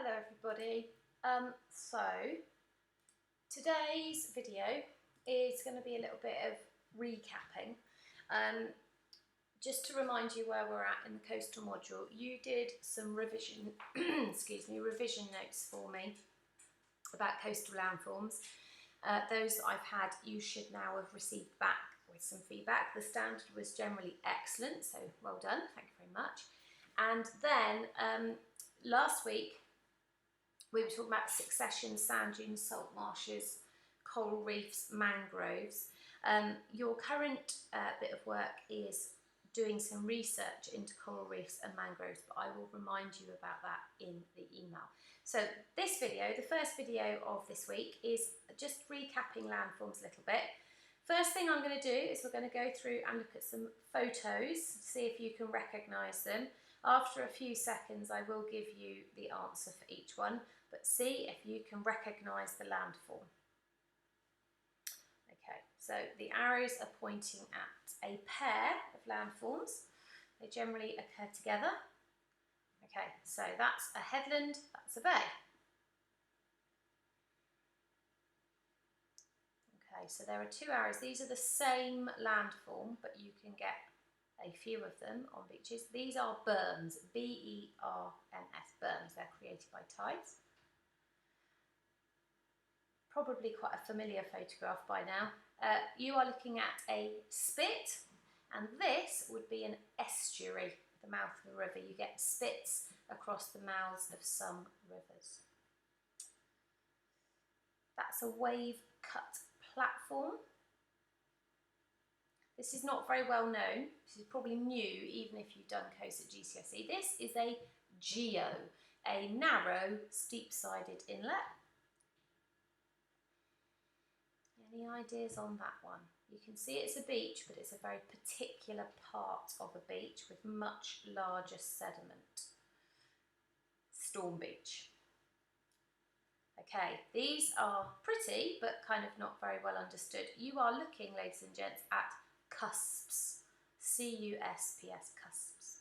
Hello everybody. So today's video is going to be a little bit of recapping. Just to remind you where we're at in the coastal module, you did some revision, revision notes for me about coastal landforms. Those that I've had, you should now have received back with some feedback. The standard was generally excellent, so well done, thank you very much. And then last week we were talking about succession, sand dunes, salt marshes, coral reefs, mangroves. Your current bit of work is doing some research into coral reefs and mangroves, but I will remind you about that in the email. So this video, the first video of this week, is just recapping landforms a little bit. First thing I'm going to do is we're going to go through and look at some photos, see if you can recognise them. After a few seconds I will give you the answer for each one, but see if you can recognise the landform. Okay, so the arrows are pointing at a pair of landforms. They generally occur together. Okay, so that's a headland, that's a bay. Okay, so there are two arrows. These are the same landform, but you can get a few of them on beaches. These are berms, B-E-R-M-S, berms. They're created by tides. Probably quite a familiar photograph by now. You are looking at a spit, and this would be an estuary, the mouth of a river. You get spits across the mouths of some rivers. That's a wave-cut platform. This is not very well known. This is probably new, even if you've done coast at GCSE. This is a geo, a narrow, steep-sided inlet. Any ideas on that one? You can see it's a beach, but it's a very particular part of a beach with much larger sediment. Storm beach. Okay, these are pretty, but kind of not very well understood. You are looking, ladies and gents, at cusps, C-U-S-P-S, cusps.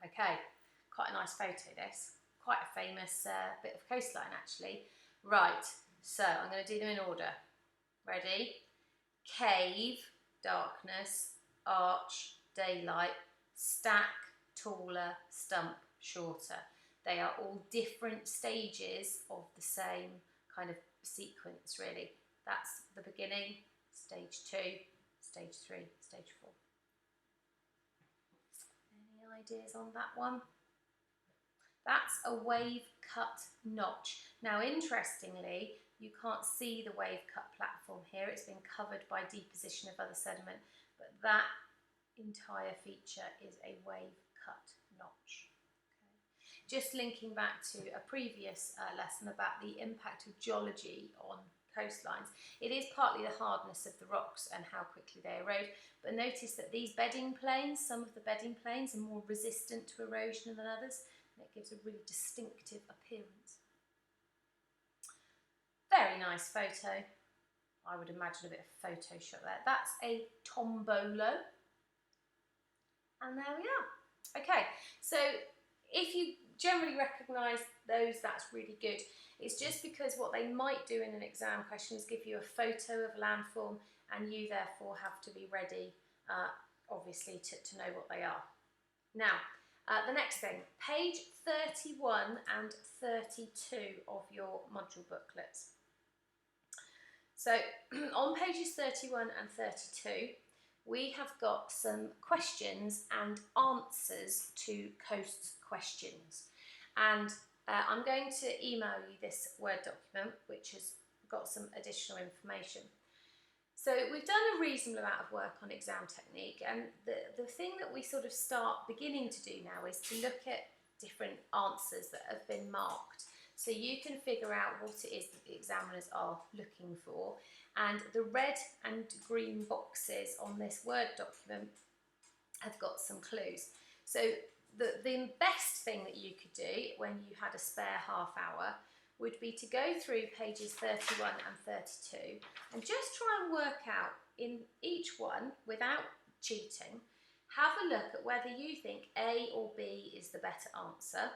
Okay, quite a nice photo this, quite a famous bit of coastline actually. Right, so I'm going to do them in order. Ready? Cave, darkness, arch, daylight, stack, taller, stump, shorter. They are all different stages of the same kind of sequence really. That's the beginning, stage 2, stage 3, stage 4. Any ideas on that one? That's a wave-cut notch. Now, interestingly, you can't see the wave-cut platform here. It's been covered by deposition of other sediment, but that entire feature is a wave-cut notch. Okay. Just linking back to a previous lesson about the impact of geology on coastlines. It is partly the hardness of the rocks and how quickly they erode, but notice that these bedding planes, some of the bedding planes are more resistant to erosion than others, and it gives a really distinctive appearance. Very nice photo. I would imagine a bit of Photoshop there. That's a tombolo. And there we are. Okay, so if you generally recognise those, that's really good. It's just because what they might do in an exam question is give you a photo of a landform, and you therefore have to be ready, obviously, to know what they are. Now, the next thing, page 31 and 32 of your module booklets. So on pages 31 and 32, we have got some questions and answers to coast questions. And I'm going to email you this Word document, which has got some additional information. So we've done a reasonable amount of work on exam technique, and the thing that we sort of start beginning to do now is to look at different answers that have been marked. So you can figure out what it is that the examiners are looking for. And the red and green boxes on this Word document have got some clues. So the best thing that you could do when you had a spare half hour would be to go through pages 31 and 32 and just try and work out in each one, without cheating, have a look at whether you think A or B is the better answer,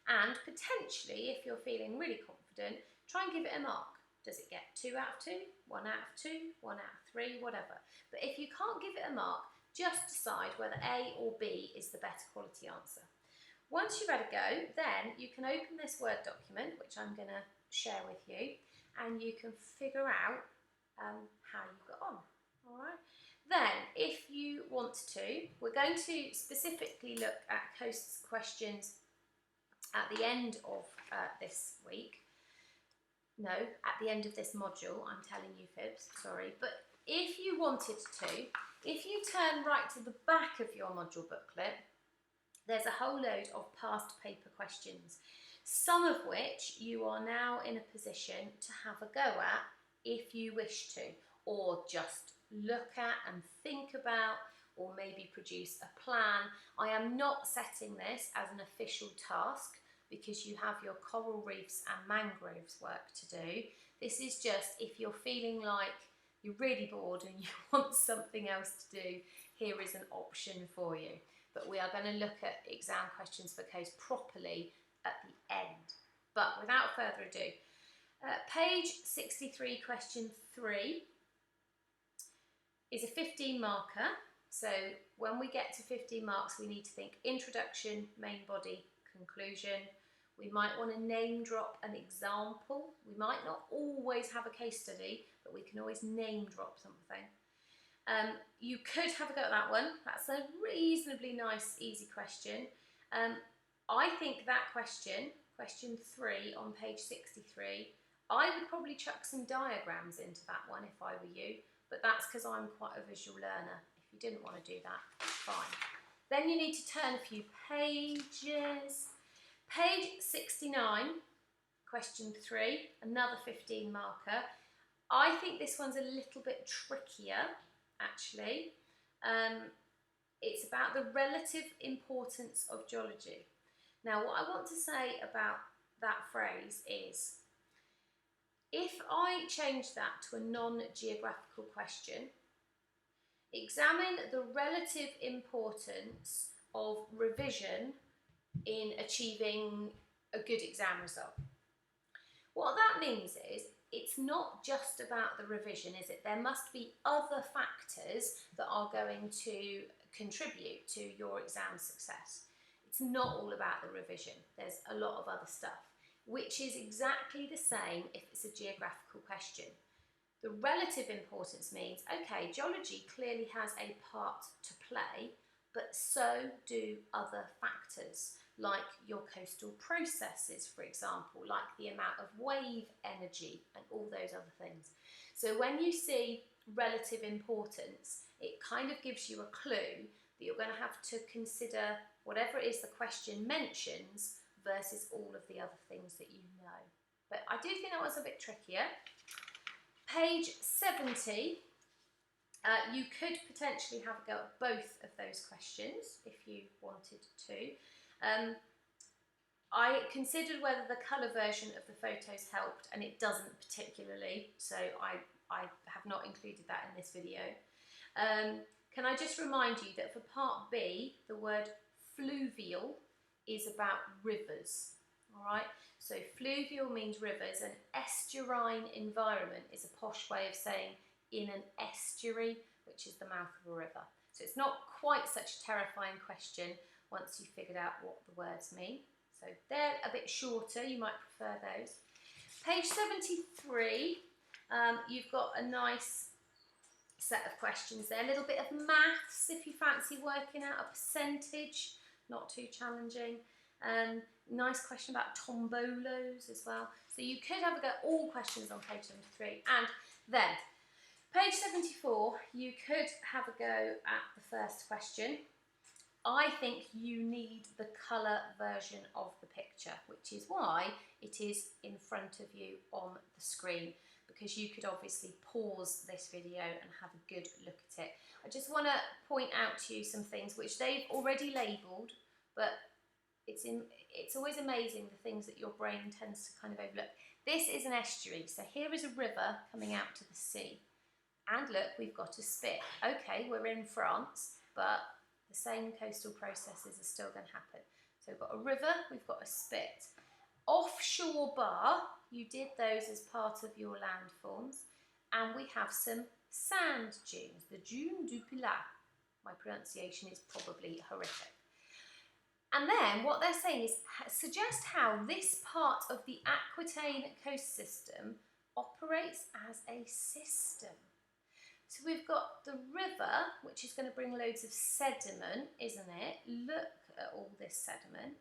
And potentially, if you're feeling really confident, try and give it a mark. Does it get 2 out of 2, 1 out of 2, 1 out of 3, whatever. But if you can't give it a mark, just decide whether A or B is the better quality answer. Once you've had a go, then you can open this Word document, which I'm going to share with you, and you can figure out how you got on. All right. Then, if you want to, we're going to specifically look at COAST's questions at the end of this week. No, at the end of this module, I'm telling you fibs, sorry. But if you wanted to, if you turn right to the back of your module booklet, there's a whole load of past paper questions, some of which you are now in a position to have a go at if you wish to, or just look at and think about, or maybe produce a plan. I am not setting this as an official task because you have your coral reefs and mangroves work to do. This is just if you're feeling like you're really bored and you want something else to do, here is an option for you. But we are going to look at exam questions for COAST properly at the end. But without further ado, page 63, question 3 is a 15 marker. So when we get to 15 marks, we need to think introduction, main body, conclusion. We might want to name drop an example. We might not always have a case study, but we can always name drop something. You could have a go at that one. That's a reasonably nice, easy question. I think that question 3 on page 63, I would probably chuck some diagrams into that one if I were you, but that's because I'm quite a visual learner. If you didn't want to do that, fine. Then you need to turn a few pages. Page 69, question 3, another 15 marker. I think this one's a little bit trickier, actually. It's about the relative importance of geology. Now, what I want to say about that phrase is, if I change that to a non-geographical question, examine the relative importance of revision in achieving a good exam result. What that means is, it's not just about the revision, is it? There must be other factors that are going to contribute to your exam success. It's not all about the revision. There's a lot of other stuff, which is exactly the same if it's a geographical question. The relative importance means, okay, geology clearly has a part to play, but so do other factors, like your coastal processes, for example, like the amount of wave energy and all those other things. So when you see relative importance, it kind of gives you a clue that you're going to have to consider whatever it is the question mentions versus all of the other things that you know. But I do think that was a bit trickier. Page 70, you could potentially have a go at both of those questions if you wanted to. I considered whether the colour version of the photos helped, and it doesn't particularly, so I have not included that in this video. Can I just remind you that for part B, the word fluvial is about rivers, all right? So fluvial means rivers, and estuarine environment is a posh way of saying in an estuary, which is the mouth of a river. So it's not quite such a terrifying question once you've figured out what the words mean. So they're a bit shorter, you might prefer those. Page 73, you've got a nice set of questions there, a little bit of maths if you fancy working out a percentage, not too challenging. Nice question about tombolos as well. So you could have a go at all questions on page 73. And then, page 74, you could have a go at the first question. I think you need the colour version of the picture, which is why it is in front of you on the screen, because you could obviously pause this video and have a good look at it. I just want to point out to you some things which they've already labelled, but it's always amazing the things that your brain tends to kind of overlook. This is an estuary, so here is a river coming out to the sea. And look, we've got a spit. Okay, we're in France, but the same coastal processes are still going to happen. So we've got a river, we've got a spit. offshore bar, you did those as part of your landforms, and we have some sand dunes, the Dunes du Pilat. My pronunciation is probably horrific. And then what they're saying is suggest how this part of the Aquitaine coast system operates as a system. So we've got the river, which is going to bring loads of sediment, isn't it? Look at all this sediment.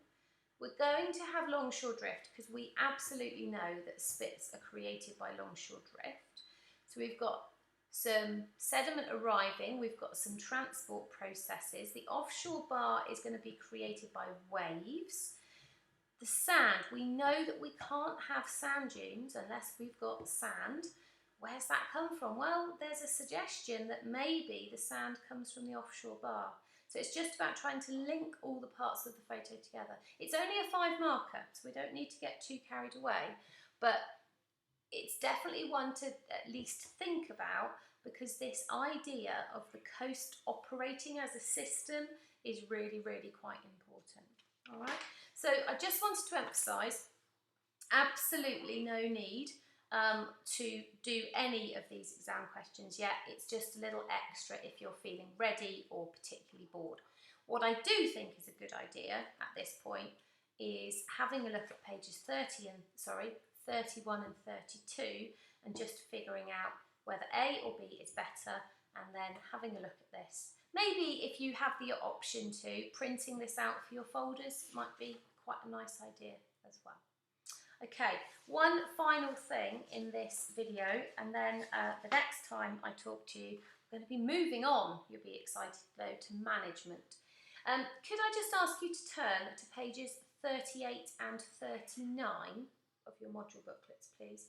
We're going to have longshore drift because we absolutely know that spits are created by longshore drift. So we've got some sediment arriving, we've got some transport processes. The offshore bar is going to be created by waves. The sand, we know that we can't have sand dunes unless we've got sand. Where's that come from? Well, there's a suggestion that maybe the sand comes from the offshore bar. So it's just about trying to link all the parts of the photo together. It's only a 5 marker, so we don't need to get too carried away, but it's definitely one to at least think about, because this idea of the coast operating as a system is really, really quite important. All right, so I just wanted to emphasise, absolutely no need to do any of these exam questions yet. It's just a little extra if you're feeling ready or particularly bored. What I do think is a good idea at this point is having a look at pages 31 and 32 and just figuring out whether A or B is better, and then having a look at this. Maybe if you have the option to, printing this out for your folders might be quite a nice idea as well. Okay, one final thing in this video, and then the next time I talk to you, I'm going to be moving on, you'll be excited though, to management. Could I just ask you to turn to pages 38 and 39 of your module booklets, please?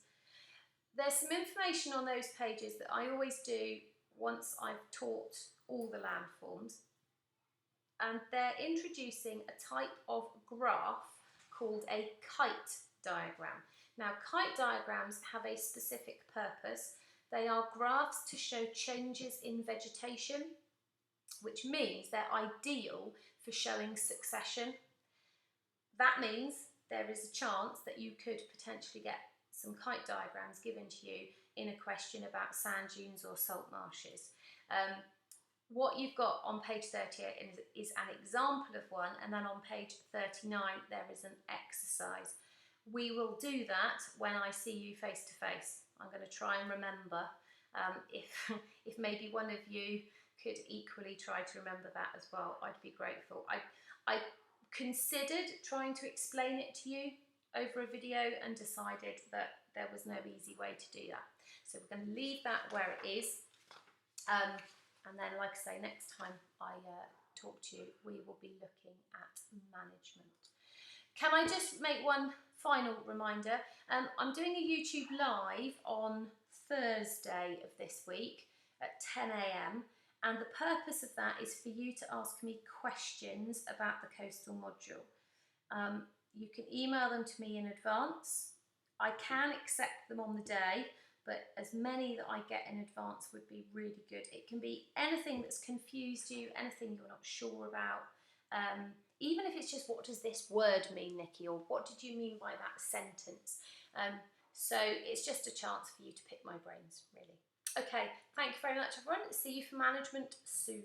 There's some information on those pages that I always do once I've taught all the landforms, and they're introducing a type of graph called a kite diagram. Now, kite diagrams have a specific purpose. They are graphs to show changes in vegetation, which means they're ideal for showing succession. That means there is a chance that you could potentially get some kite diagrams given to you in a question about sand dunes or salt marshes. What you've got on page 38 is an example of one, and then on page 39 there is an exercise. We will do that when I see you face to face. I'm going to try and remember. If maybe one of you could equally try to remember that as well, I'd be grateful. I considered trying to explain it to you over a video and decided that there was no easy way to do that. So we're going to leave that where it is. And then, like I say, next time I talk to you, we will be looking at management. Can I just make one final reminder? I'm doing a YouTube live on Thursday of this week at 10 AM, and the purpose of that is for you to ask me questions about the coastal module. You can email them to me in advance. I can accept them on the day, but as many that I get in advance would be really good. It can be anything that's confused you, anything you're not sure about. Even if it's just, what does this word mean, Nikki, or what did you mean by that sentence? So it's just a chance for you to pick my brains, really. Okay, thank you very much, everyone. See you for management soon.